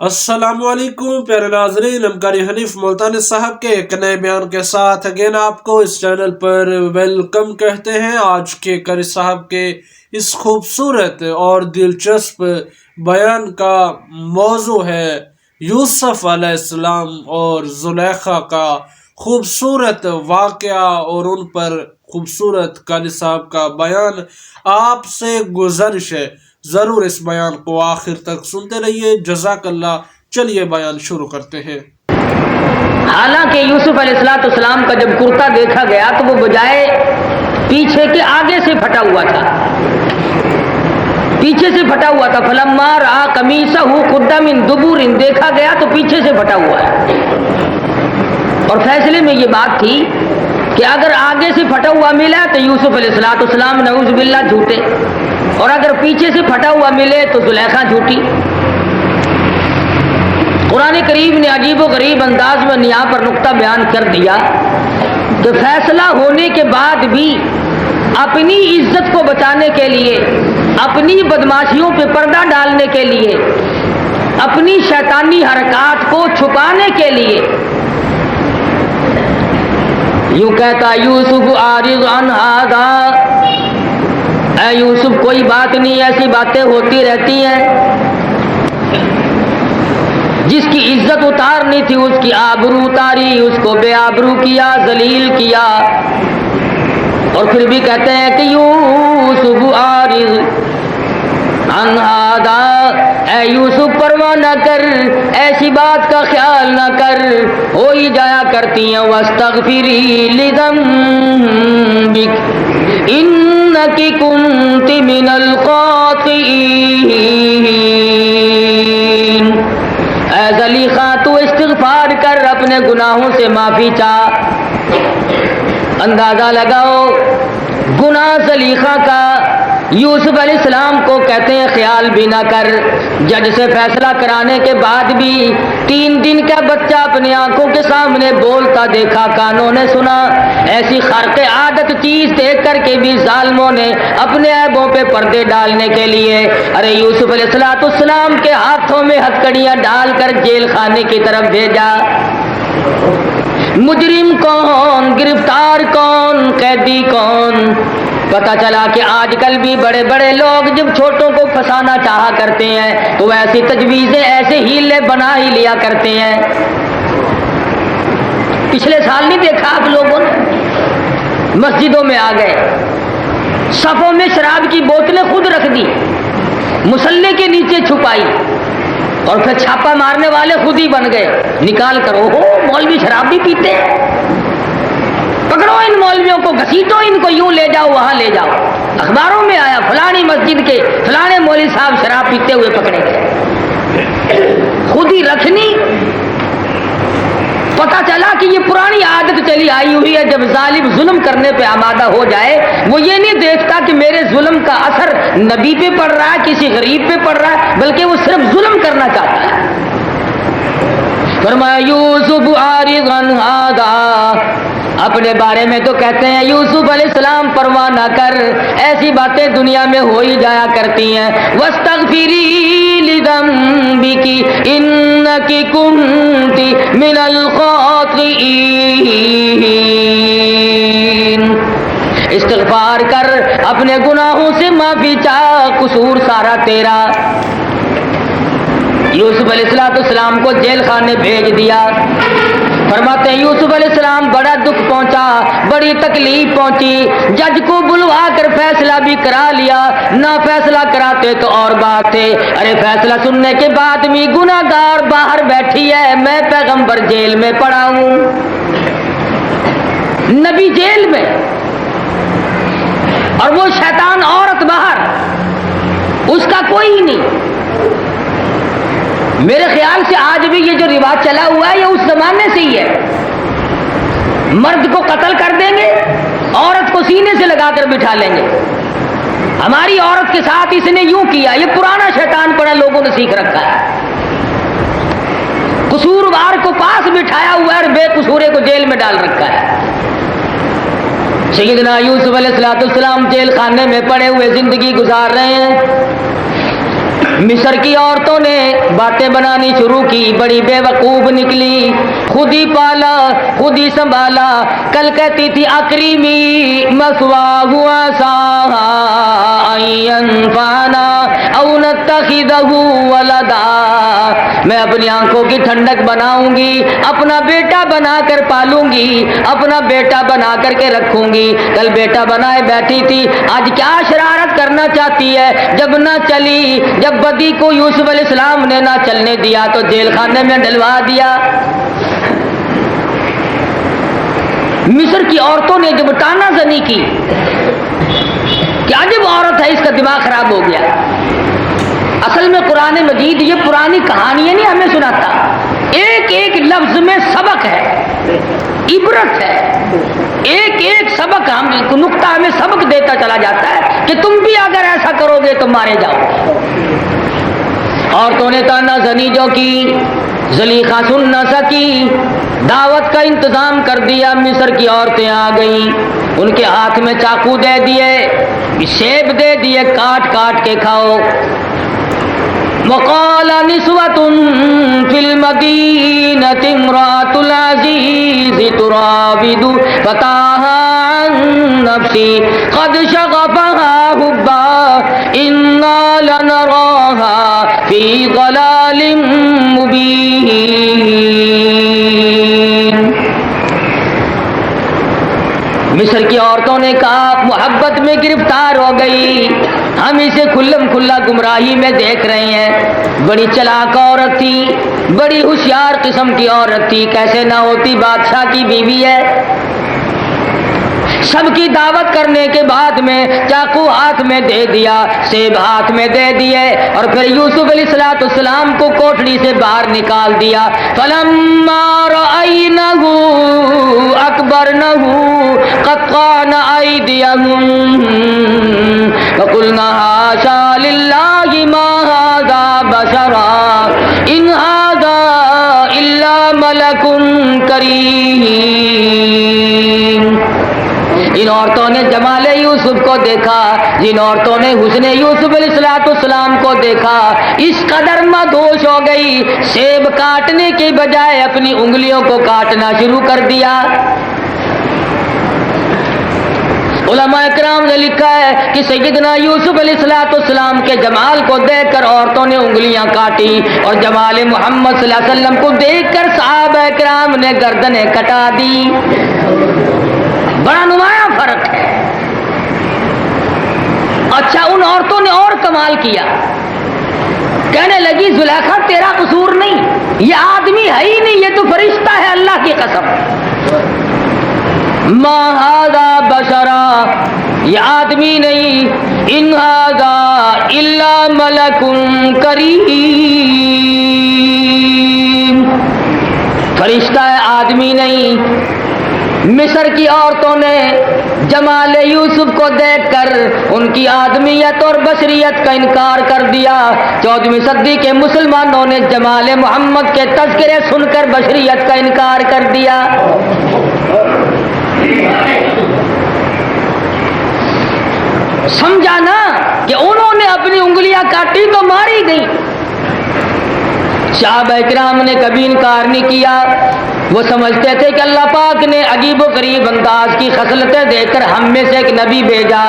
السلام علیکم پیارے ناظرین، ہمکاری حنیف ملتانی صاحب کے ایک نئے بیان کے ساتھ اگین آپ کو اس چینل پر ویلکم کہتے ہیں۔ آج کے قاری صاحب کے اس خوبصورت اور دلچسپ بیان کا موضوع ہے یوسف علیہ السلام اور زلیخا کا خوبصورت واقعہ، اور ان پر خوبصورت قاری صاحب کا بیان۔ آپ سے گزارش ہے ضرور اس بیان کو آخر تک سنتے رہیے، جزاک اللہ۔ چلیے بیان شروع کرتے ہیں۔ حالانکہ یوسف علیہ السلام کا جب کرتا دیکھا گیا تو وہ بجائے پیچھے کے آگے سے پھٹا ہوا تھا، پیچھے سے پھٹا ہوا تھا۔ فلما رأى قمیصہ قد من دبر، دیکھا گیا تو پیچھے سے پھٹا ہوا ہے۔ اور فیصلے میں یہ بات تھی کہ اگر آگے سے پھٹا ہوا ملا تو یوسف علیہ السلام نعوذ باللہ جھوٹے، اور اگر پیچھے سے پھٹا ہوا ملے تو زلیخا جھوٹی۔ قرآن کریم نے عجیب و غریب انداز میں یہاں پر نقطہ بیان کر دیا کہ فیصلہ ہونے کے بعد بھی اپنی عزت کو بچانے کے لیے، اپنی بدماشیوں پہ پردہ ڈالنے کے لیے، اپنی شیطانی حرکات کو چھپانے کے لیے یوں کہتا یوسف اعرض عن ھذا، اے یوسف کوئی بات نہیں، ایسی باتیں ہوتی رہتی ہیں۔ جس کی عزت اتارنی تھی اس کی آبرو اتاری، اس کو بے آبرو کیا، ذلیل کیا، اور پھر بھی کہتے ہیں کہ یوسف اعرض عن ھذا، اے یوسف پرواہ نہ کر، ایسی بات کا خیال نہ کر، ہو ہی جایا کرتی ہیں۔ واستغفری لذنبک انک کنت من الخاطئین، اے زلیخا تو استغفار کر، اپنے گناہوں سے معافی چاہ۔ اندازہ لگاؤ گناہ زلیخا کا یوسف علیہ السلام کو کہتے ہیں خیال بھی نہ کر۔ جج سے فیصلہ کرانے کے بعد بھی 3 دن کا بچہ اپنی آنکھوں کے سامنے بولتا دیکھا، کانوں نے سنا۔ ایسی خارق عادت چیز دیکھ کر کے بھی ظالموں نے اپنے عیبوں پہ پردے ڈالنے کے لیے ارے یوسف علیہ السلام کے ہاتھوں میں ہتھکڑیاں ڈال کر جیل خانے کی طرف بھیجا۔ مجرم کون، گرفتار کون، قیدی کون؟ پتہ چلا کہ آج کل بھی بڑے بڑے لوگ جب چھوٹوں کو پھنسانا چاہا کرتے ہیں تو ایسی تجویزیں، ایسے ہیلے بنا ہی لیا کرتے ہیں۔ پچھلے سال نہیں دیکھا آپ لوگوں نے، مسجدوں میں آ گئے، صفوں میں شراب کی بوتلیں خود رکھ دی، مصلے کے نیچے چھپائی، اور پھر چھاپا مارنے والے خود ہی بن گئے، نکال کر اوہو مولوی شراب بھی پیتے ہیں، پکڑو ان مولویوں کو، گھسیٹو ان کو، یوں لے جاؤ وہاں لے جاؤ۔ اخباروں میں آیا فلانی مسجد کے فلانے مولوی صاحب شراب پیتے ہوئے پکڑے گئے، خود ہی رکھنی۔ پتہ چلا کہ یہ پرانی عادت چلی آئی ہوئی ہے، جب ظالم ظلم کرنے پہ آمادہ ہو جائے وہ یہ نہیں دیکھتا کہ میرے ظلم کا اثر نبی پہ پڑ رہا ہے، کسی غریب پہ پڑ رہا ہے، بلکہ وہ صرف ظلم کرنا چاہتا ہے۔ فرمایا یوسف اعرض عن ھذا، اپنے بارے میں تو کہتے ہیں یوسف علیہ السلام پرواہ نہ کر، ایسی باتیں دنیا میں ہو ہی جایا کرتی ہیں۔ واستغفری لذنبک انک کنت من الخاطئین، استغفار کر، اپنے گناہوں سے معافی چاہ، قصور سارا تیرا۔ یوسف علیہ السلام کو جیل خانے بھیج دیا۔ فرماتے ہیں یوسف علیہ السلام بڑا دکھ پہنچا، بڑی تکلیف پہنچی، جج کو بلوا کر فیصلہ بھی کرا لیا، نہ فیصلہ کراتے تو اور بات تھے۔ ارے فیصلہ سننے کے بعد بھی گناہ گار باہر بیٹھی ہے، میں پیغمبر جیل میں پڑا ہوں، نبی جیل میں، اور وہ شیطان عورت باہر، اس کا کوئی ہی نہیں۔ میرے خیال سے آج بھی یہ جو رواج چلا ہوا ہے یہ اس زمانے سے ہی ہے، مرد کو قتل کر دیں گے، عورت کو سینے سے لگا کر بٹھا لیں گے، ہماری عورت کے ساتھ اس نے یوں کیا، یہ پرانا شیطان پڑا لوگوں نے سیکھ رکھا ہے۔ قصوروار کو پاس بٹھایا ہوا ہے اور بے قصورے کو جیل میں ڈال رکھا ہے۔ سیدنا یوسف علیہ السلام جیل خانے میں پڑے ہوئے زندگی گزار رہے ہیں۔ مصر کی عورتوں نے باتیں بنانی شروع کی، بڑی بیوقوف نکلی، خود ہی پالا خود ہی سنبھالا۔ کل کہتی تھی اکریمی مثواہ عسیٰ ان ینفعنا او نتخذہ ولدا، میں اپنی آنکھوں کی ٹھنڈک بناؤں گی، اپنا بیٹا بنا کر پالوں گی، اپنا بیٹا بنا کر کے رکھوں گی۔ کل بیٹا بنائے بیٹھی تھی، آج کیا شرارت کرنا چاہتی ہے؟ جب نہ چلی، جب بدی کو یوسف علیہ السلام نے نہ چلنے دیا تو جیل خانے میں ڈلوا دیا۔ مصر کی عورتوں نے جب تانا زنی کی کہ عجب عورت ہے، اس کا دماغ خراب ہو گیا۔ اصل میں قرآن مجید یہ پرانی کہانیاں نہیں ہمیں سناتا، ایک ایک لفظ میں سبق ہے، عبرت ہے، ایک ایک سبق نقطہ ہمیں سبق دیتا چلا جاتا ہے کہ تم بھی اگر ایسا کرو گے تو مارے جاؤ۔ عورتوں نے تانا زنی جو کی، زلیخا سن نہ سکی، دعوت کا انتظام کر دیا۔ مصر کی عورتیں آ گئیں، ان کے ہاتھ میں چاقو دے دیے، سیب دے دیے، کاٹ کاٹ کے کھاؤ۔ وقال نسوة في المدينة امرأة العزيز تراود فتاها عن نفسه قد شغفها حبا إنا لنراها في ضلال مبين۔ مصر کی عورتوں نے کہا محبت میں گرفتار ہو گئی، ہم اسے کھلم کھلا گمراہی میں دیکھ رہے ہیں۔ بڑی چلاک عورت تھی، بڑی ہوشیار قسم کی عورت تھی، کیسے نہ ہوتی، بادشاہ کی بیوی ہے۔ سب کی دعوت کرنے کے بعد میں چاقو ہاتھ میں دے دیا، سیب ہاتھ میں دے دیے، اور پھر یوسف علیہ السلام کو کوٹڑی سے باہر نکال دیا۔ فلما رأینہ اکبرنہ قطعن ایدیہن وقلن حاشا للہ ما ھذا بشرا ان ھذا الا ملک کریم۔ جن عورتوں نے جمال یوسف کو دیکھا، جن عورتوں نے حسن یوسف علیہ السلام کو دیکھا، اس قدر مدہوش ہو گئی، سیب کاٹنے کے بجائے اپنی انگلیوں کو کاٹنا شروع کر دیا۔ علماء کرام نے لکھا ہے کہ سیدنا یوسف علیہ السلام کے جمال کو دیکھ کر عورتوں نے انگلیاں کاٹی، اور جمال محمد صلی اللہ علیہ وسلم کو دیکھ کر صحابہ کرام نے گردنیں کٹا دی۔ بڑا نمایاں فرق ہے۔ اچھا، ان عورتوں نے اور کمال کیا، کہنے لگی زلیخا تیرا قصور نہیں، یہ آدمی ہے ہی نہیں، یہ تو فرشتہ ہے، اللہ کی قسم۔ ما ھذا بشرا، یہ آدمی نہیں، ان ھذا الا ملک کریم، فرشتہ ہے، آدمی نہیں۔ مصر کی عورتوں نے جمال یوسف کو دیکھ کر ان کی آدمیت اور بشریت کا انکار کر دیا۔ 14ویں صدی کے مسلمانوں نے جمال محمد کے تذکرے سن کر بشریت کا انکار کر دیا۔ سمجھا نا کہ انہوں نے اپنی انگلیاں کاٹی تو ماری گئی۔ صحابہ کرام نے کبھی انکار نہیں کیا، وہ سمجھتے تھے کہ اللہ پاک نے عجیب و غریب انداز کی خصلتیں دے کر ہم میں سے ایک نبی بھیجا،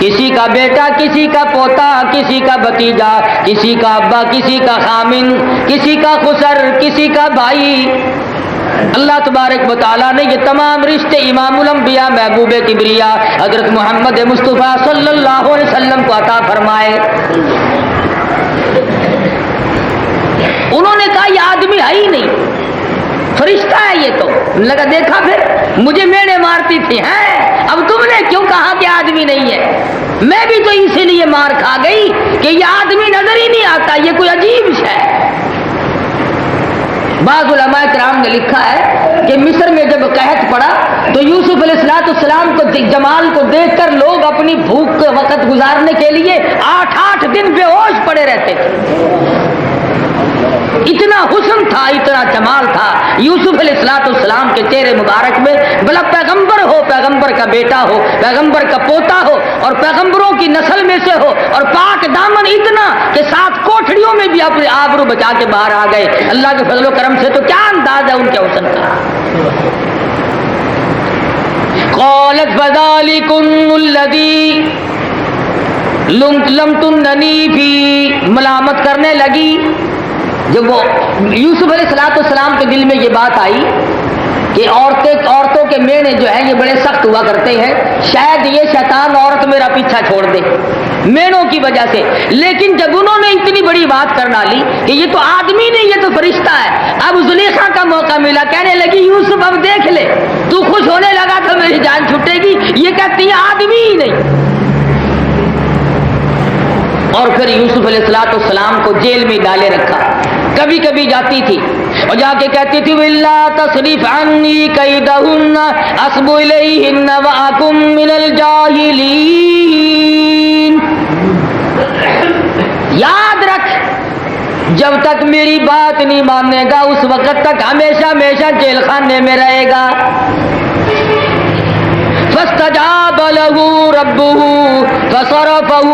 کسی کا بیٹا، کسی کا پوتا، کسی کا بھتیجا، کسی کا ابا، کسی کا خامن، کسی کا خسر، کسی کا بھائی۔ اللہ تبارک و تعالیٰ نے یہ تمام رشتے امام الانبیاء محبوب کبریا حضرت محمد مصطفیٰ صلی اللہ علیہ وسلم کو عطا فرمائے۔ انہوں نے کہا یہ آدمی ہے ہی نہیں، فرشتہ ہے یہ تو۔ لگا دیکھا پھر مجھے میڑے مارتی تھی، ہیں اب تم نے کیوں کہا کہ آدمی نہیں ہے؟ میں بھی تو اسی لیے مار کھا گئی کہ یہ آدمی نظر ہی نہیں آتا، یہ کوئی عجیب ہے۔ بعض علماء کرام نے لکھا ہے کہ مصر میں جب قحط پڑا تو یوسف علیہ السلام کو جمال کو دیکھ کر لوگ اپنی بھوک کا وقت گزارنے کے لیے 8 دن بے ہوش پڑے رہتے تھے۔ اتنا حسن تھا، اتنا جمال تھا یوسف علیہ السلام کے چہرے مبارک میں، بھلا پیغمبر ہو، پیغمبر کا بیٹا ہو، پیغمبر کا پوتا ہو اور پیغمبروں کی نسل میں سے ہو اور پاک دامن اتنا کہ 7 کوٹھڑیوں میں بھی اپنے آبرو بچا کے باہر آ گئے اللہ کے فضل و کرم سے، تو کیا انداز ہے ان کے حسن کا۔ قالت فذلکن الذی لمتننی فی، ملامت کرنے لگی۔ جب وہ یوسف علیہ السلام کے دل میں یہ بات آئی کہ عورتوں کے مینے جو ہیں یہ بڑے سخت ہوا کرتے ہیں، شاید یہ شیطان عورت میرا پیچھا چھوڑ دے مینوں کی وجہ سے، لیکن جب انہوں نے اتنی بڑی بات کرنا لی کہ یہ تو آدمی نہیں یہ تو فرشتہ ہے، اب زلیخا کا موقع ملا، کہنے لگی یوسف اب دیکھ لے، تو خوش ہونے لگا تو میری جان چھٹے گی، یہ کہتی ہے آدمی ہی نہیں۔ اور پھر یوسف علیہ السلام کو جیل میں ڈالے رکھا، کبھی کبھی جاتی تھی اور جا کے کہتی تھی وَلَّا تَصْرِفْ عَنِّي كَيْدَهُنَّ أَصْبُ إِلَيْهِنَّ وَأَكُن مِّنَ الْجَاهِلِينَ۔ یاد رکھ جب تک میری بات نہیں مانے گا اس وقت تک ہمیشہ ہمیشہ جیل خانے میں رہے گا۔ فَاسْتَجَابَ لَهُ رَبُّهُ فَصَرَفَهُ،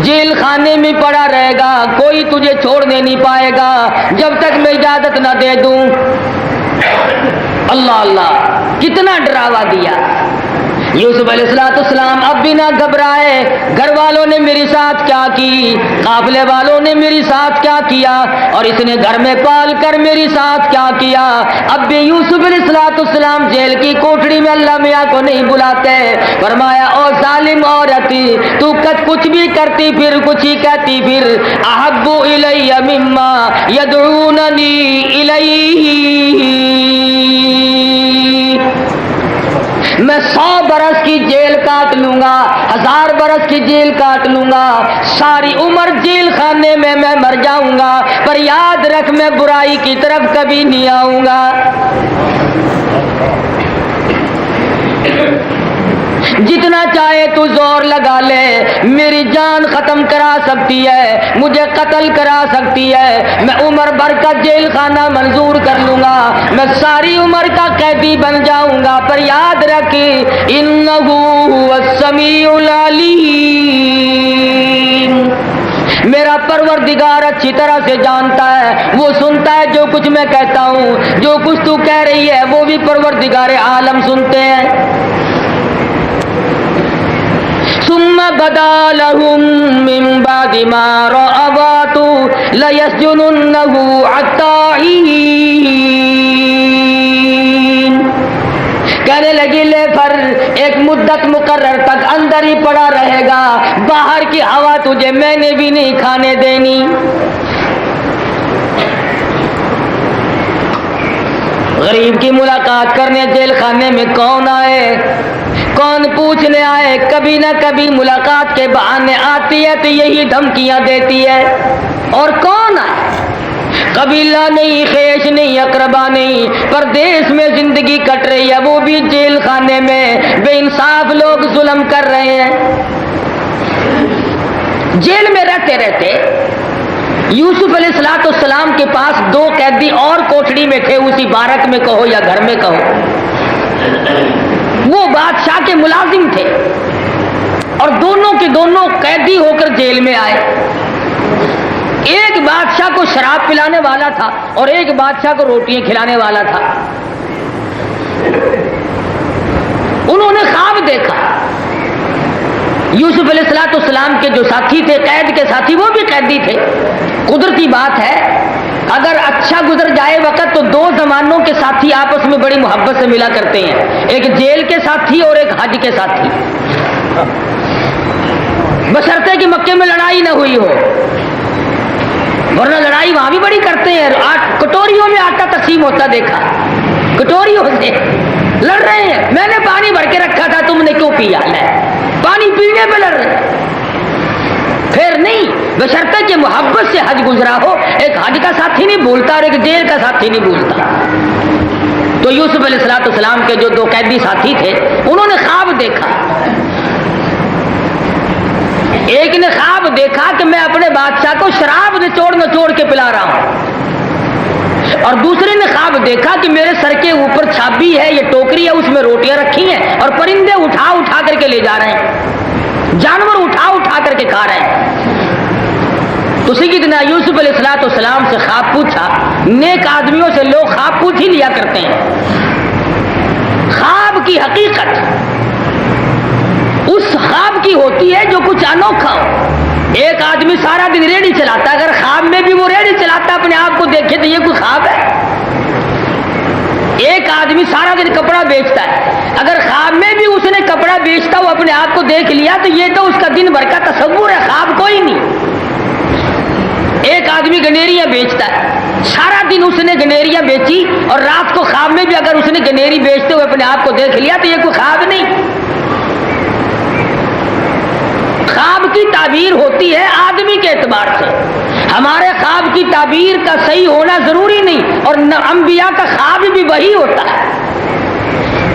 جیل خانے میں پڑا رہے گا، کوئی تجھے چھوڑنے نہیں پائے گا جب تک میں اجازت نہ دے دوں۔ اللہ اللہ، کتنا ڈراوا دیا یوسف علیہ السلام۔ اب بھی نہ گھبرائے، گھر والوں نے میری ساتھ کیا کی، قافلے والوں نے میری ساتھ کیا کیا، اور اس نے گھر میں پال کر میری ساتھ کیا کیا۔ اب بھی یوسف علیہ السلام جیل کی کوٹڑی میں اللہ میاں کو نہیں بلاتے۔ فرمایا او ظالم عورت، تو کچھ بھی کرتی پھر کچھ ہی کہتی پھر، احب الی مما یدعوننی الیہ، میں 100 برس کی جیل کاٹ لوں گا، 1000 برس کی جیل کاٹ لوں گا، ساری عمر جیل خانے میں میں مر جاؤں گا، پر یاد رکھ میں برائی کی طرف کبھی نہیں آؤں گا۔ جتنا چاہے تو زور لگا لے، میری جان ختم کرا سکتی ہے، مجھے قتل کرا سکتی ہے، میں عمر بھر کا جیل خانہ منظور کر لوں گا، میں ساری عمر کا قیدی بن جاؤں گا، پر یاد رکھ انہ هو السمیع العلیم، میرا پروردگار اچھی طرح سے جانتا ہے، وہ سنتا ہے جو کچھ میں کہتا ہوں، جو کچھ تو کہہ رہی ہے وہ بھی پروردگار عالم سنتے ہیں۔ ثم بدا لهم من بعد ما رأوا ليسجننه حتى حين، کہنے لگی لے پھر ایک مدت مقرر تک اندر ہی پڑا رہے گا، باہر کی ہوا تجھے میں نے بھی نہیں کھانے دینی۔ غریب کی ملاقات کرنے جیل خانے میں کون آئے، کون پوچھنے آئے، کبھی نہ کبھی ملاقات کے بہانے آتی ہے تو یہی دھمکیاں دیتی ہے۔ اور کون آئے، قبیلہ نہیں، خیش نہیں، اقربا نہیں، پردیس میں زندگی کٹ رہی ہے، وہ بھی جیل خانے میں، بے انصاف لوگ ظلم کر رہے ہیں۔ جیل میں رہتے رہتے یوسف علیہ السلام کے پاس 2 قیدی اور کوٹڑی میں تھے، اسی بارک میں کہو یا گھر میں کہو، وہ بادشاہ کے ملازم تھے، اور دونوں کے دونوں قیدی ہو کر جیل میں آئے۔ ایک بادشاہ کو شراب پلانے والا تھا اور ایک بادشاہ کو روٹیاں کھلانے والا تھا۔ انہوں نے خواب دیکھا، یوسف علیہ السلام کے جو ساتھی تھے، قید کے ساتھی، وہ بھی قیدی تھے۔ قدرتی بات ہے اگر اچھا گزر جائے وقت تو 2 زمانوں کے ساتھی آپس میں بڑی محبت سے ملا کرتے ہیں، ایک جیل کے ساتھی اور ایک حج کے ساتھی، بشرطے کہ مکے میں لڑائی نہ ہوئی ہو، ورنہ لڑائی وہاں بھی بڑی کرتے ہیں۔ کٹوریوں میں آٹا تقسیم ہوتا دیکھا، کٹوریوں سے لڑ رہے ہیں، میں نے پانی بھر کے رکھا تھا تم نے کیوں پیا ہے، پانی پینے پہ لڑ رہے ہیں۔ پھر نہیں، بشرطے کہ محبت سے حج گزرا ہو، ایک حج کا ساتھی نہیں بولتا اور ایک جیل کا ساتھی نہیں بولتا۔ تو یوسف علیہ السلام کے جو 2 قیدی ساتھی تھے، انہوں نے خواب دیکھا، ایک نے خواب دیکھا کہ میں اپنے بادشاہ کو شراب نچوڑ کے پلا رہا ہوں، اور دوسرے نے خواب دیکھا کہ میرے سر کے اوپر چھابی ہے، یہ ٹوکری ہے، اس میں روٹیاں رکھی ہیں اور پرندے اٹھا اٹھا کر کے لے جا رہے ہیں، جانور اٹھا اٹھا کر کے کھا رہے ہیں۔ تو سیدنا یوسف علیہ السلام سے خواب پوچھا۔ نیک آدمیوں سے لوگ خواب پوچھ ہی لیا کرتے ہیں۔ خواب کی حقیقت اس خواب کی ہوتی ہے جو کچھ انوکھا ہو۔ ایک آدمی سارا دن ریڑھی چلاتا ہے، اگر خواب میں بھی وہ ریڑھی چلاتا ہے اپنے آپ کو دیکھے تو یہ کوئی خواب ہے؟ ایک آدمی سارا دن کپڑا بیچتا ہے، اگر خواب میں بھی اس نے کپڑا بیچتا ہوا اپنے آپ کو دیکھ لیا تو یہ تو اس کا دن بھر کا تصور ہے، خواب کوئی نہیں۔ ایک آدمی گنیریاں بیچتا ہے، سارا دن اس نے گنیریاں بیچی اور رات کو خواب میں بھی اگر اس نے گنیری بیچتے ہوئے اپنے آپ کو دیکھ لیا تو یہ کوئی خواب نہیں۔ خواب کی تعبیر ہوتی ہے آدمی کے اعتبار سے۔ ہمارے خواب کی تعبیر کا صحیح ہونا ضروری نہیں، اور انبیاء کا خواب بھی وہی ہوتا ہے،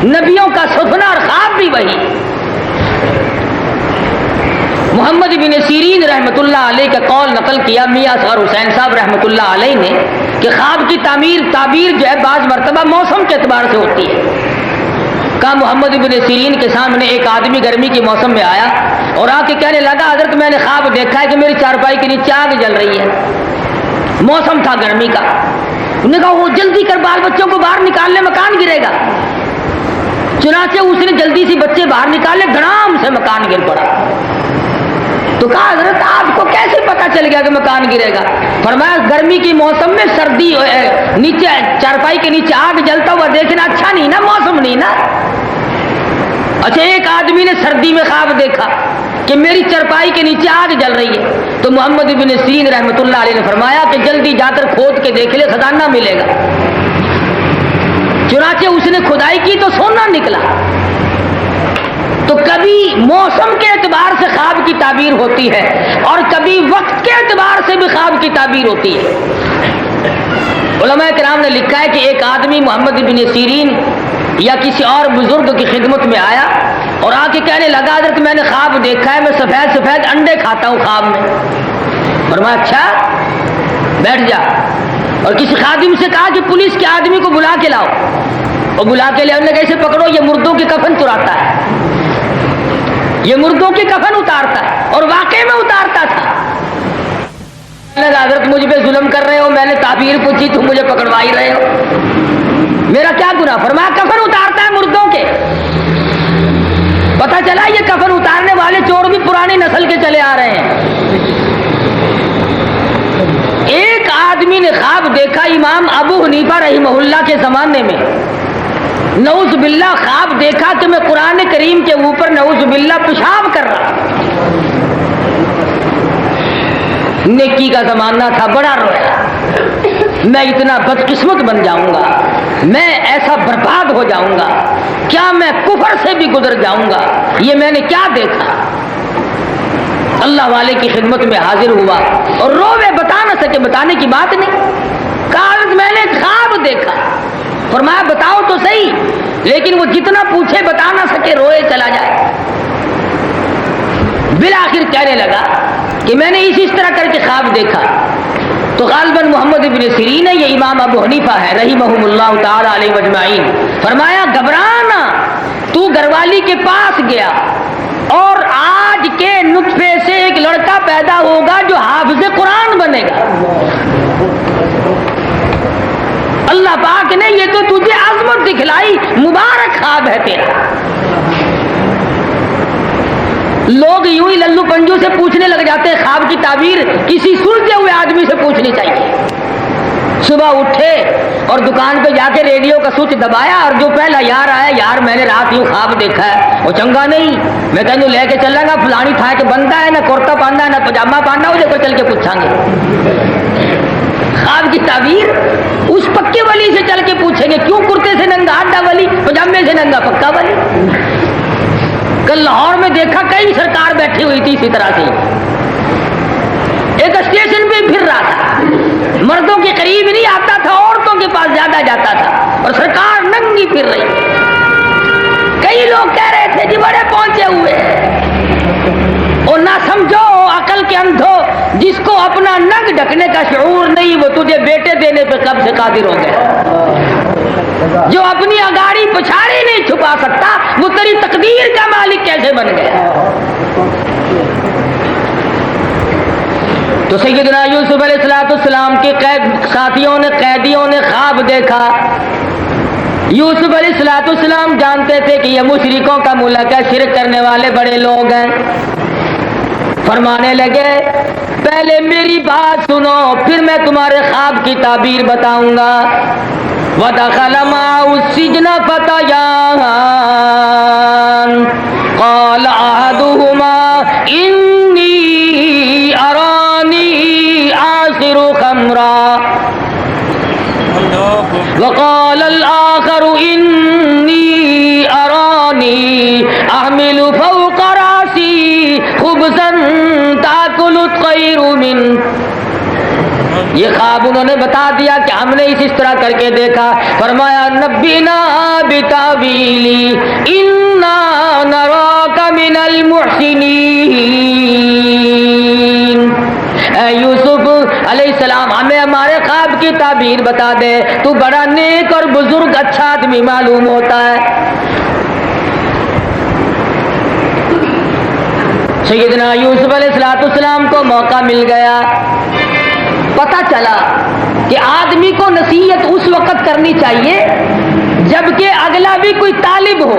نبیوں کا سفنا اور خواب بھی وہی۔ محمد بن سیرین رحمۃ اللہ علیہ کا قول نقل کیا میاں اصغر حسین صاحب رحمۃ اللہ علیہ نے کہ خواب کی تعبیر جو ہے بعض مرتبہ موسم کے اعتبار سے ہوتی ہے۔ کہا محمد بن سیرین کے سامنے ایک آدمی گرمی کے موسم میں آیا اور آ کے کہنے لگا حضرت میں نے خواب دیکھا ہے کہ میری چارپائی کے نیچے آگ جل رہی ہے، موسم تھا گرمی کا۔ انہوں نے کہا وہ جلدی کر بال بچوں کو باہر نکال لے، مکان گرے گا۔ چنانچہ اس نے جلدی سے بچے باہر نکالے، دھڑام سے مکان گر پڑا۔ تو کہا حضرت آپ کو کیسے پتا چل گیا کہ مکان گرے گا؟ فرمایا گرمی کی موسم میں سردی نیچے چارپائی کے نیچے آگ جلتا ہوا دیکھنا اچھا نہیں نا، موسم نہیں نا۔ اچھا ایک آدمی نے سردی میں خواب دیکھا کہ میری چارپائی کے نیچے آگ جل رہی ہے، تو محمد بن سیرین رحمۃ اللہ علیہ نے فرمایا کہ جلدی جا کر کھود کے دیکھ لے، خزانہ ملے گا۔ چنانچہ اس نے کھدائی کی تو سونا نکلا۔ تو کبھی موسم کے اعتبار سے خواب کی تعبیر ہوتی ہے اور کبھی وقت کے اعتبار سے بھی خواب کی تعبیر ہوتی ہے۔ علماء کرام نے لکھا ہے کہ ایک آدمی محمد بن سیرین یا کسی اور بزرگ کی خدمت میں آیا اور آ کے کہنے لگا حضرت میں نے خواب دیکھا ہے، میں سفید سفید انڈے کھاتا ہوں خواب میں۔ فرمایا اچھا بیٹھ جا، اور کسی خادم سے کہا کہ پولیس کے آدمی کو بلا کے لاؤ، اور بلا کے لے انہوں نے کیسے پکڑو، یہ مردوں کی کفن چراتا ہے، یہ مردوں کی کفن اتارتا ہے، اور واقعے میں اتارتا تھا۔ حضرت مجھ پہ ظلم کر رہے ہو، میں نے تعبیر پوچھی تم مجھے پکڑوا ہی رہے ہو، میرا کیا گناہ؟ فرمایا کفن اتارتا ہے مردوں کے۔ پتہ چلا یہ کفن اتارنے والے چور بھی پرانی نسل کے چلے آ رہے ہیں۔ ایک آدمی نے خواب دیکھا امام ابو حنیفہ رحمہ اللہ کے زمانے میں، نعوذ باللہ خواب دیکھا کہ میں قرآن کریم کے اوپر نعوذ باللہ پیشاب کر رہا۔ نیکی کا زمانہ تھا، بڑا رویا، میں اتنا بدقسمت بن جاؤں گا، میں ایسا برباد ہو جاؤں گا، کیا میں کفر سے بھی گزر جاؤں گا؟ یہ میں نے کیا دیکھا؟ اللہ والے کی خدمت میں حاضر ہوا اور روے، بتا نہ سکے، بتانے کی بات نہیں۔ کہا میں نے خواب دیکھا۔ فرمایا بتاؤ تو صحیح، لیکن وہ جتنا پوچھے بتا نہ سکے، روئے چلا جائے۔ بالآخر کہنے لگا کہ میں نے اسی طرح کر کے خواب دیکھا۔ تو غالباً محمد بن سیرین ہے، یہ امام ابو حنیفہ ہے رحمہم اللہ تعالی علیہ مجمعین۔ فرمایا گھبرانا، تو گھر والی کے پاس گیا اور آج کے نطفے سے ایک لڑکا پیدا ہوگا جو حافظ قرآن بنے گا۔ اللہ پاک نے یہ تو تجھے عظمت دکھلائی، مبارک خواب ہے تیرا۔ لوگ یوں ہی للو پنجو سے پوچھنے لگ جاتے ہیں، خواب کی تعبیر کسی سلجھے ہوئے آدمی سے پوچھنی چاہیے۔ صبح اٹھے اور دکان پہ جا کے ریڈیو کا سوئچ دبایا اور جو پہلا یار آیا، یار میں نے رات یوں خواب دیکھا ہے، وہ چنگا نہیں، میں تینوں لے کے چلا گا فلانی تھا کہ بنتا ہے، نہ کرتا پہننا ہے نہ پجامہ پہننا، اسے کو چل کے پوچھیں گے۔ خواب کی تعبیر اس پکے ولی سے چل کے پوچھیں گے، کیوں کرتے سے ننگا ہڈا ولی، پجامے سے ننگا پکا ولی۔ کل لاہور میں دیکھا کئی سرکار بیٹھی ہوئی تھی اسی طرح سے، ایک اسٹیشن پہ پھر رہا تھا، مردوں کے قریب نہیں آتا تھا، عورتوں کے پاس زیادہ جاتا تھا، اور سرکار ننگی پھر رہی۔ کئی لوگ کہہ رہے تھے جی بڑے پہنچے ہوئے، اور نہ سمجھو عقل کے اندھو، جس کو اپنا ننگ ڈھکنے کا شعور نہیں وہ تجھے بیٹے دینے پہ کب سے قادر ہو گیا؟ جو اپنی اگاڑی پچھاڑی نہیں چھپا سکتا وہ تیری تقدیر کا مالک کیسے بن گیا؟ تو سیدنا یوسف علیہ السلام کے ساتھیوں نے قیدیوں نے خواب دیکھا. یوسف علیہ السلام جانتے تھے کہ یہ مشرکوں کا ملک ہے، شرک کرنے والے بڑے لوگ ہیں. فرمانے لگے پہلے میری بات سنو پھر میں تمہارے خواب کی تعبیر بتاؤں گا. وَدَخَلَ مَعَهُ السِّجْنَ فَتَيَانِ قَالَ أَحَدُهُمَا إِنِّي أَرَانِي أَعْصِرُ خَمْرًا وَقَالَ الْآخَرُ إِنِّي أَرَانِي أَحْمِلُ فَوْقَ رَأْسِي خُبْزًا تَأْكُلُ الطَّيْرُ مِنْهُ. یہ خواب انہوں نے بتا دیا کہ ہم نے اس طرح کر کے دیکھا. فرمایا نبینا بتاویلی انا نراک من المحسنین. اے یوسف علیہ السلام ہمیں ہمارے خواب کی تعبیر بتا دے، تو بڑا نیک اور بزرگ اچھا آدمی معلوم ہوتا ہے. سیدنا یوسف علیہ السلام کو موقع مل گیا. پتہ چلا کہ آدمی کو نصیحت اس وقت کرنی چاہیے جبکہ اگلا بھی کوئی طالب ہو.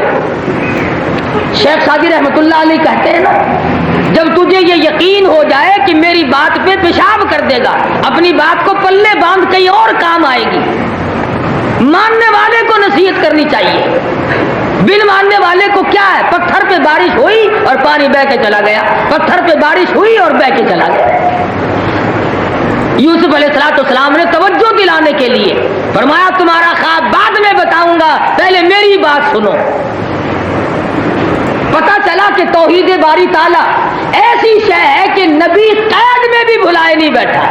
شیخ سعدی رحمۃ اللہ علیہ کہتے ہیں نا، جب تجھے یہ یقین ہو جائے کہ میری بات پہ پیشاب کر دے گا، اپنی بات کو پلے باندھ کہیں اور کام آئے گی. ماننے والے کو نصیحت کرنی چاہیے. بن ماننے والے کو کیا ہے، پتھر پہ بارش ہوئی اور پانی بہہ کے چلا گیا، پتھر پہ بارش ہوئی اور بہہ کے چلا گیا. یوسف علیہ السلام نے توجہ دلانے کے لیے فرمایا تمہارا خواب بعد میں بتاؤں گا، پہلے میری بات سنو. پتہ چلا کہ توحید باری تعالیٰ ایسی شے ہے کہ نبی قید میں بھی بھلائے نہیں بیٹھا.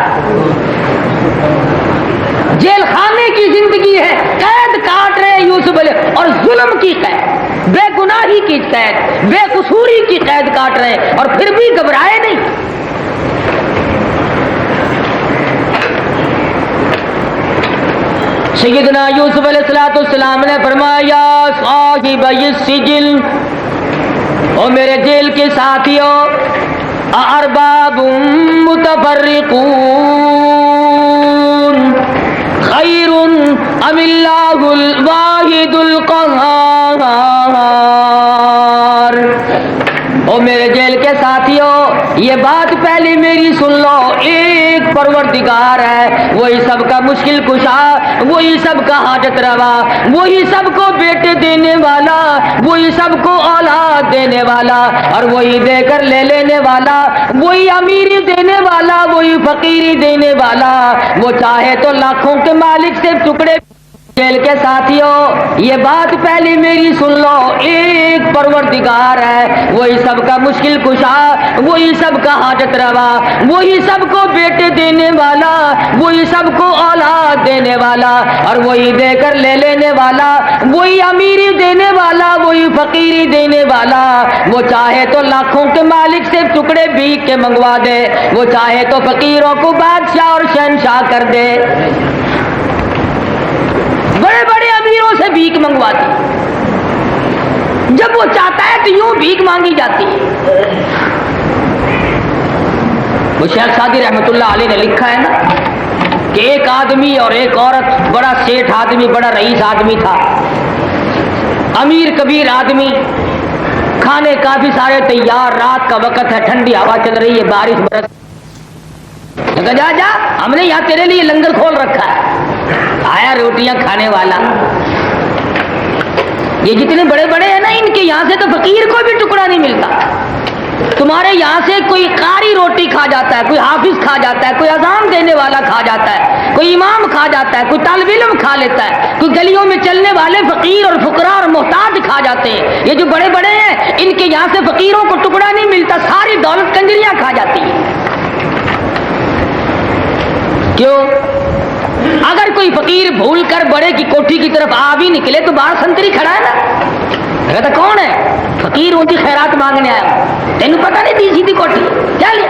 جیل خانے کی زندگی ہے، قید کاٹ رہے یوسف علیہ، اور ظلم کی قید، بے گناہی کی قید، بے قصوری کی قید کاٹ رہے اور پھر بھی گھبرائے نہیں. سیدنا یوسف علیہ السلام نے فرمایا صاحب السجن، او میرے جیل کے ساتھیوں، ارباب متفرقون خیر ام اللہ الواحد القہار. او میرے جیل کے ساتھیوں یہ بات پہلے میری سن لو. ایک پروردگار ہے، وہی سب کا مشکل کشا، وہی سب کا حاجت روا، وہی سب کو بیٹے دینے والا، وہی سب کو اولاد دینے والا، اور وہی دے کر لے لینے والا، وہی امیری دینے والا، وہی فقیری دینے والا. وہ چاہے تو لاکھوں کے مالک سے ٹکڑے. جیل کے ساتھیوں یہ بات پہلے میری سن لو. ایک پروردگار ہے، وہی سب کا مشکل کشا، وہی سب کا حاجت روا، وہی سب کو بیٹے دینے والا، وہی سب کو اولاد دینے والا، اور وہی دے کر لے لینے والا، وہی امیری دینے والا، وہی فقیری دینے والا. وہ چاہے تو لاکھوں کے مالک سے ٹکڑے بھیک کے منگوا دے، وہ چاہے تو فقیروں کو بادشاہ اور شہنشاہ کر دے. بڑے بڑے امیروں سے بھیک منگواتی، جب وہ چاہتا ہے تو یوں بھیک مانگی جاتی ہے. وہ شیخ سعدی رحمۃ اللہ علیہ نے لکھا ہے نا کہ ایک آدمی اور ایک عورت، بڑا سیٹھ آدمی، بڑا رئیس آدمی تھا، امیر کبیر آدمی، کھانے کافی سارے تیار، رات کا وقت ہے، ٹھنڈی ہوا چل رہی ہے، بارش برس. جا جا ہم نے یہاں تیرے لیے لنگر کھول رکھا ہے. آیا روٹیاں کھانے والا. یہ جتنے بڑے بڑے ہیں نا، ان کے یہاں سے تو فقیر کو بھی ٹکڑا نہیں ملتا. تمہارے یہاں سے کوئی قاری روٹی کھا جاتا ہے، کوئی حافظ کھا جاتا ہے، کوئی اذان دینے والا کھا جاتا ہے، کوئی امام کھا جاتا ہے، کوئی طالب علم کھا لیتا ہے، کوئی گلیوں میں چلنے والے فقیر اور فقراء اور محتاج کھا جاتے ہیں. یہ جو بڑے بڑے ہیں ان کے یہاں سے فقیروں کو ٹکڑا نہیں ملتا، ساری دولت کنجریاں کھا جاتی ہیں. کیوں؟ اگر کوئی فقیر بھول کر بڑے کی کوٹھی کی طرف آ بھی نکلے تو باہر سنتری کھڑا ہے نا، کہتا کون ہے؟ فقیر ان کی خیرات مانگنے آیا. تینوں پتہ نہیں تھی سیدھی کوٹھی کیا لیا؟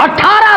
18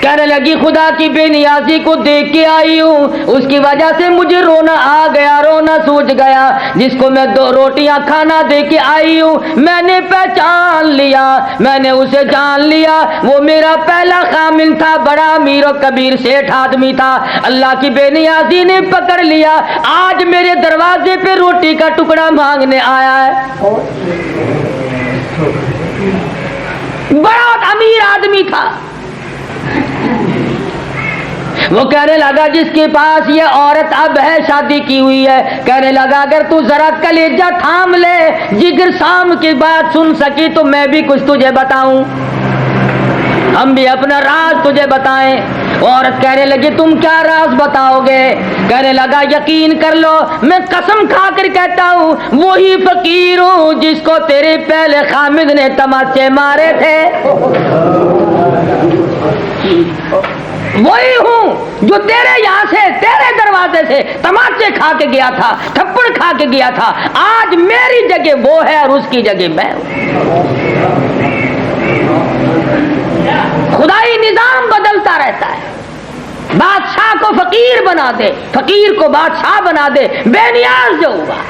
کہنے لگی خدا کی بے نیازی کو دیکھ کے آئی ہوں، اس کی وجہ سے مجھے رونا آ گیا، رونا سوچ گیا۔ جس کو میں 2 روٹیاں کھانا دے کے آئی ہوں میں نے پہچان لیا، میں نے اسے جان لیا، وہ میرا پہلا خامن تھا، بڑا امیر و کبیر سیٹھ آدمی تھا۔ اللہ کی بے نیازی نے پکڑ لیا، آج میرے دروازے پہ روٹی کا ٹکڑا مانگنے آیا ہے۔ بڑا امیر آدمی تھا۔ وہ کہنے لگا جس کے پاس یہ عورت اب ہے، شادی کی ہوئی ہے، کہنے لگا اگر تو ذرا کلیجہ تھام لے، جگر شام کی بات سن سکی تو میں بھی کچھ تجھے بتاؤں، ہم بھی اپنا راز تجھے بتائیں۔ عورت کہنے لگی تم کیا راز بتاؤ گے؟ کہنے لگا یقین کر لو، میں قسم کھا کر کہتا ہوں وہی فقیر ہوں جس کو تیرے پہلے خامد نے تماچے مارے تھے، وہی ہوں جو تیرے یہاں سے، تیرے دروازے سے تماچے کھا کے گیا تھا، تھپڑ کھا کے گیا تھا۔ آج میری جگہ وہ ہے اور اس کی جگہ میں ہوں۔ خدائی نظام بدلتا رہتا ہے، بادشاہ کو فقیر بنا دے، فقیر کو بادشاہ بنا دے، بے نیاز جو ہوا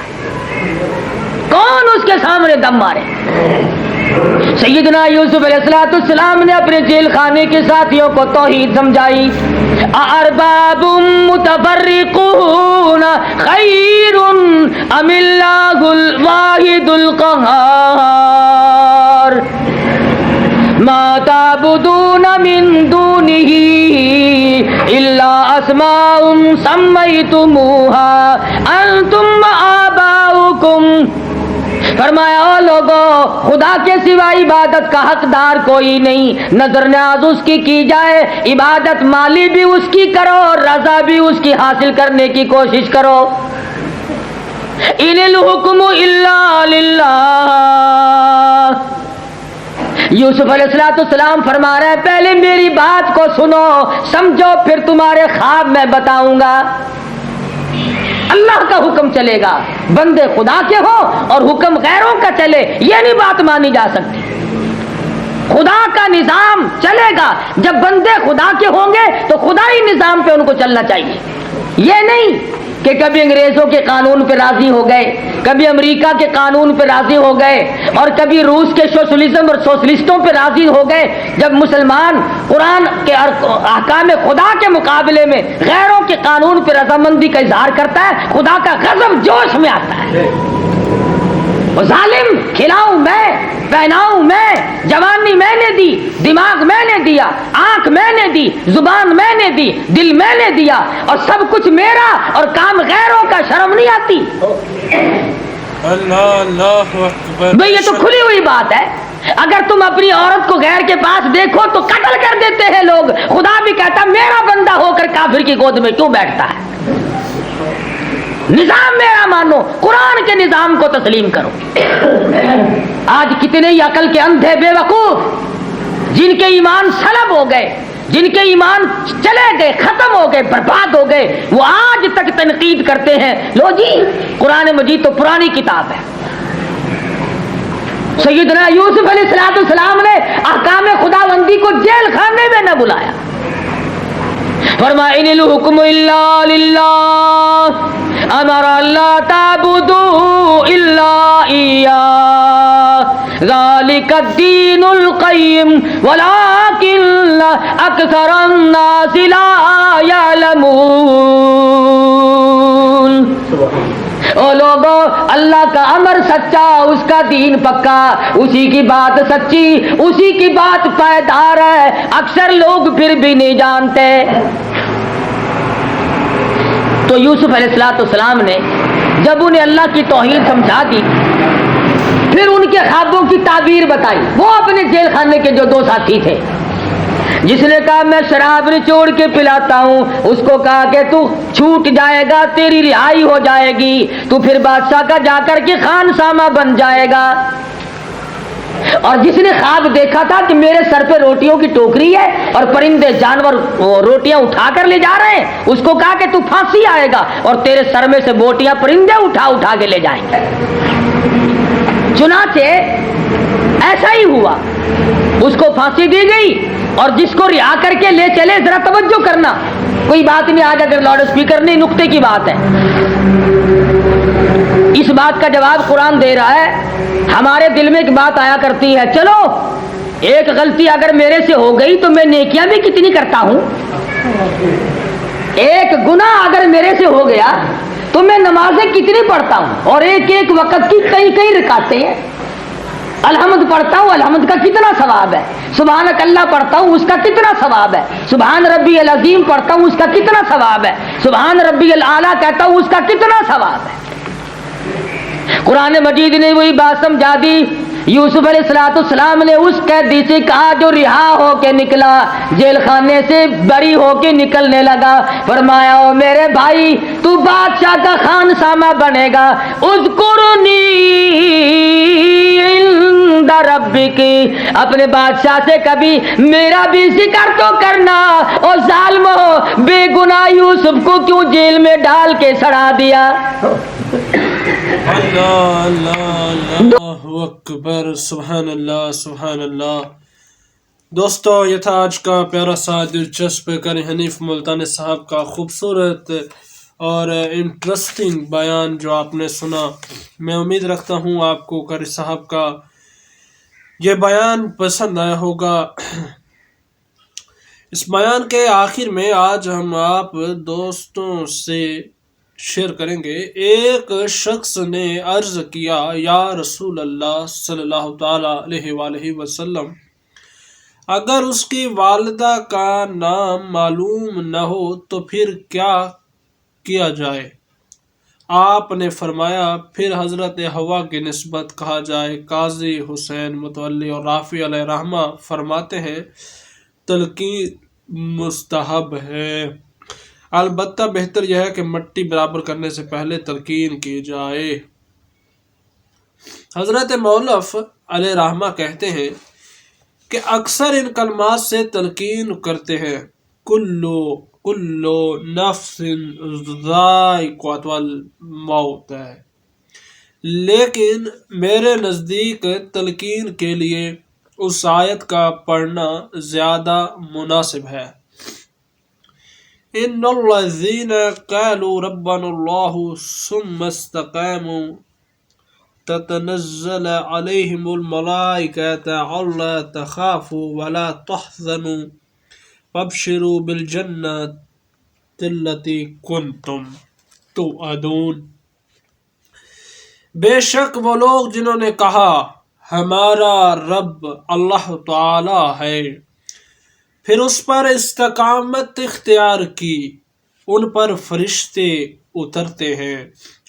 کون اس کے سامنے دم مارے؟ سیدنا یوسف علیہ السلام نے اپنے جیل خانے کے ساتھیوں کو توحید سمجھائی۔ ارباب متفرقون خیر ام اللہ الواحد القہار ما تعبدون من دونه الا اسماء سمیتموها انتم آباؤکم۔ فرمایا او لوگو، خدا کے سوا عبادت کا حقدار کوئی نہیں، نظر نیاز اس کی جائے، عبادت مالی بھی اس کی کرو، رضا بھی اس کی حاصل کرنے کی کوشش کرو۔ ان الحکم الا للہ۔ یوسف علیہ السلام فرما رہے ہیں پہلے میری بات کو سنو سمجھو، پھر تمہارے خواب میں بتاؤں گا۔ اللہ کا حکم چلے گا، بندے خدا کے ہو اور حکم غیروں کا چلے، یہ نہیں بات مانی جا سکتی۔ خدا کا نظام چلے گا، جب بندے خدا کے ہوں گے تو خدائی نظام پہ ان کو چلنا چاہیے۔ یہ نہیں کہ کبھی انگریزوں کے قانون پہ راضی ہو گئے، کبھی امریکہ کے قانون پہ راضی ہو گئے، اور کبھی روس کے سوشلزم اور سوشلسٹوں پہ راضی ہو گئے۔ جب مسلمان قرآن کے احکام خدا کے مقابلے میں غیروں کے قانون پہ رضامندی کا اظہار کرتا ہے، خدا کا غضب جوش میں آتا ہے۔ ظالم کھلاؤں میں، پہناؤں میں، جوانی میں نے دی، دماغ میں نے دیا، آنکھ میں نے دی، زبان میں نے دی، دل میں نے دیا، اور سب کچھ میرا اور کام غیروں کا، شرم نہیں آتی؟ اللہ اکبر۔ بھئی یہ تو کھلی ہوئی بات ہے، اگر تم اپنی عورت کو غیر کے پاس دیکھو تو قتل کر دیتے ہیں لوگ۔ خدا بھی کہتا میرا بندہ ہو کر کافر کی گود میں کیوں بیٹھتا ہے؟ نظام میرا مانو، قرآن کے نظام کو تسلیم کرو۔ آج کتنے ہی عقل کے اندھے بے وقوف جن کے ایمان سلب ہو گئے، جن کے ایمان چلے گئے، ختم ہو گئے، برباد ہو گئے، وہ آج تک تنقید کرتے ہیں لو جی قرآن مجید تو پرانی کتاب ہے۔ سیدنا یوسف علیہ السلام نے احکام خداوندی کو جیل خانے میں نہ بلایا، فرمایا ان الحکم الا للہ امر اللہ تعبدوا الا ایاہ ذالک الدین القیم ولکن اکثر الناس لا یعلمون۔ او لوگو، اللہ کا امر سچا، اس کا دین پکا، اسی کی بات سچی، اسی کی بات پائیدار ہے، اکثر لوگ پھر بھی نہیں جانتے۔ تو یوسف علیہ السلام نے جب انہیں اللہ کی توحید سمجھا دی، پھر ان کے خوابوں کی تعبیر بتائی۔ وہ اپنے جیل خانے کے جو 2 ساتھی تھے، جس نے کہا میں شراب نچوڑ کے پلاتا ہوں، اس کو کہا کہ تو چھوٹ جائے گا، تیری رہائی ہو جائے گی، تو پھر بادشاہ کا جا کر کے خان سامہ بن جائے گا۔ اور جس نے خواب دیکھا تھا کہ میرے سر پہ روٹیوں کی ٹوکری ہے اور پرندے جانور روٹیاں اٹھا کر لے جا رہے ہیں، اس کو کہا کہ تو پھانسی آئے گا اور تیرے سر میں سے بوٹیاں پرندے اٹھا کے لے جائیں گے۔ چنانچہ ایسا ہی ہوا، اس کو پھانسی دی گئی اور جس کو رہا کر کے لے چلے، ذرا توجہ کرنا، کوئی بات نہیں، آج اگر لاؤڈ اسپیکر نہیں، نقطے کی بات ہے، اس بات کا جواب قرآن دے رہا ہے۔ ہمارے دل میں ایک بات آیا کرتی ہے، چلو ایک غلطی اگر میرے سے ہو گئی تو میں نیکیاں بھی کتنی کرتا ہوں، ایک گناہ اگر میرے سے ہو گیا تو میں نمازیں کتنی پڑھتا ہوں، اور ایک ایک وقت کی کئی رکعتیں ہیں، الحمد پڑھتا ہوں، الحمد کا کتنا ثواب ہے، سبحانک اللہ پڑھتا ہوں، اس کا کتنا ثواب ہے، سبحان ربی العظیم پڑھتا ہوں، اس کا کتنا ثواب ہے، سبحان ربی الاعلیٰ کہتا ہوں، اس کا کتنا ثواب ہے۔ قرآن مجید نے وہی بات سمجھا دی۔ یوسف علیہ السلام نے اس قیدی سے کہا جو رہا ہو کے نکلا، جیل خانے سے بری ہو کے نکلنے لگا، فرمایا او میرے بھائی تو بادشاہ کا خانسامہ بنے گا، اذکرنی عند ربک، اپنے بادشاہ سے کبھی میرا بھی ذکر تو کرنا، اور ظالمو بے گناہ یوسف کو کیوں جیل میں ڈال کے سڑا دیا؟ اللہ اللہ اللہ اکبر، سبحان اللہ سبحان اللہ۔ دوستو، یہ تھا آج کا پیارا سا دلچسپ قاری حنیف ملتانی صاحب کا خوبصورت اور انٹرسٹنگ بیان جو آپ نے سنا۔ میں امید رکھتا ہوں آپ کو قاری صاحب کا یہ بیان پسند آیا ہوگا۔ اس بیان کے آخر میں آج ہم آپ دوستوں سے شیئر کریں گے۔ ایک شخص نے عرض کیا، یا رسول اللہ صلی اللہ تعالی علیہ وآلہ وسلم، اگر اس کی والدہ کا نام معلوم نہ ہو تو پھر کیا کیا جائے؟ آپ نے فرمایا، پھر حضرت حوا کی نسبت کہا جائے۔ قاضی حسین متولی اور رافع علیہ رحمہ فرماتے ہیں تلقین مستحب ہے، البتہ بہتر یہ ہے کہ مٹی برابر کرنے سے پہلے تلقین کی جائے۔ حضرت مولف علیہ رحمہ کہتے ہیں کہ اکثر ان کلمات سے تلقین کرتے ہیں، کلو نفس ذائقۃ الموت ہے، لیکن میرے نزدیک تلقین کے لیے اس آیت کا پڑھنا زیادہ مناسب ہے، ان الذین قالوا ربنا اللہ ثم استقاموا تتنزل علیہم الملائکۃ الا تخافوا ولا تحزنوا وابشروا بالجنۃ التی کنتم توعدون۔ بے شک وہ لوگ جنہوں نے کہا ہمارا رب اللہ تعالی ہے، پھر اس پر استقامت اختیار کی، ان پر فرشتے اترتے ہیں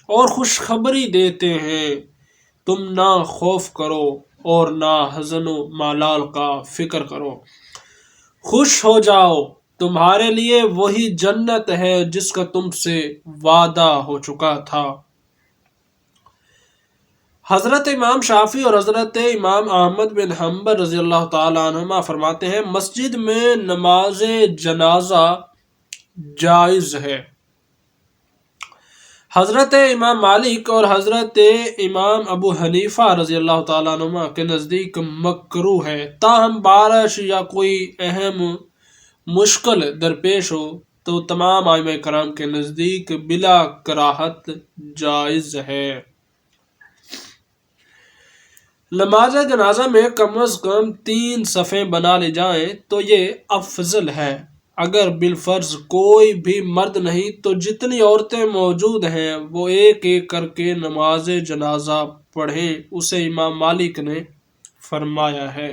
اور خوشخبری دیتے ہیں، تم نہ خوف کرو اور نہ حزن و ملال کا فکر کرو، خوش ہو جاؤ، تمہارے لیے وہی جنت ہے جس کا تم سے وعدہ ہو چکا تھا۔ حضرت امام شافعی اور حضرت امام احمد بن حنبل رضی اللہ تعالی عنہما فرماتے ہیں مسجد میں نماز جنازہ جائز ہے۔ حضرت امام مالک اور حضرت امام ابو حنیفہ رضی اللہ تعالی عنہما کے نزدیک مکروہ ہے، تاہم بارش یا کوئی اہم مشکل درپیش ہو تو تمام ائمہ کرام کے نزدیک بلا کراہت جائز ہے۔ نماز جنازہ میں کم از کم 3 صفیں بنا لی جائیں تو یہ افضل ہے۔ اگر بالفرض کوئی بھی مرد نہیں تو جتنی عورتیں موجود ہیں وہ ایک ایک کر کے نماز جنازہ پڑھیں، اسے امام مالک نے فرمایا ہے۔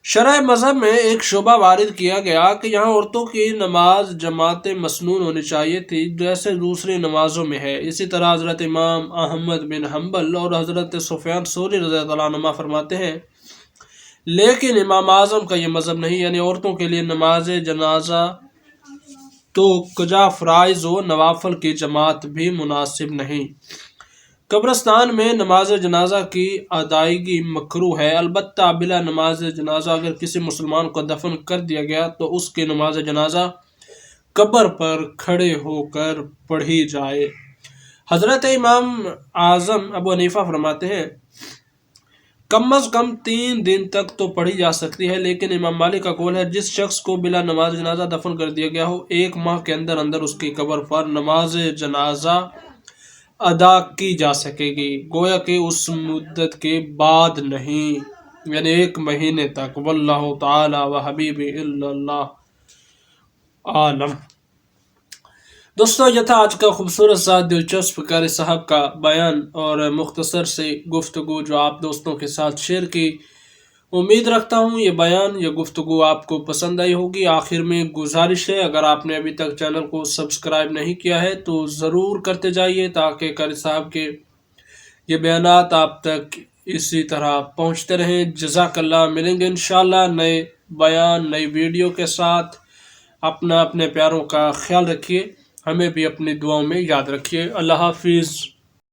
شرح مذہب میں ایک شبہ وارد کیا گیا کہ یہاں عورتوں کی نماز جماعت مسنون ہونی چاہیے تھی جیسے دوسری نمازوں میں ہے۔ اسی طرح حضرت امام احمد بن حنبل اور حضرت سفیان ثوری رضی اللہ عنہ فرماتے ہیں، لیکن امام اعظم کا یہ مذہب نہیں، یعنی عورتوں کے لیے نماز جنازہ تو کجا فرائض و نوافل کی جماعت بھی مناسب نہیں۔ قبرستان میں نماز جنازہ کی ادائیگی مکروہ ہے، البتہ بلا نماز جنازہ اگر کسی مسلمان کو دفن کر دیا گیا تو اس کی نماز جنازہ قبر پر کھڑے ہو کر پڑھی جائے۔ حضرت امام اعظم ابو حنیفہ فرماتے ہیں کم از کم 3 دن تک تو پڑھی جا سکتی ہے، لیکن امام مالک کا قول ہے جس شخص کو بلا نماز جنازہ دفن کر دیا گیا ہو 1 ماہ کے اندر اندر اس کی قبر پر نماز جنازہ ادا کی جا سکے گی، گویا کہ اس مدت کے بعد نہیں، یعنی 1 مہینے تک۔ واللہ تعالی و حبیب اللہ عالم۔ دوستو یہ تھا آج کا خوبصورت سا دلچسپ قاری صاحب کا بیان اور مختصر سے گفتگو جو آپ دوستوں کے ساتھ شیئر کی۔ امید رکھتا ہوں یہ بیان یہ گفتگو آپ کو پسند آئی ہوگی۔ آخر میں گزارش ہے، اگر آپ نے ابھی تک چینل کو سبسکرائب نہیں کیا ہے تو ضرور کرتے جائیے تاکہ قاری صاحب کے یہ بیانات آپ تک اسی طرح پہنچتے رہیں۔ جزاک اللہ۔ ملیں گے انشاءاللہ نئے بیان نئی ویڈیو کے ساتھ۔ اپنے پیاروں کا خیال رکھیے، ہمیں بھی اپنی دعاؤں میں یاد رکھیے۔ اللہ حافظ۔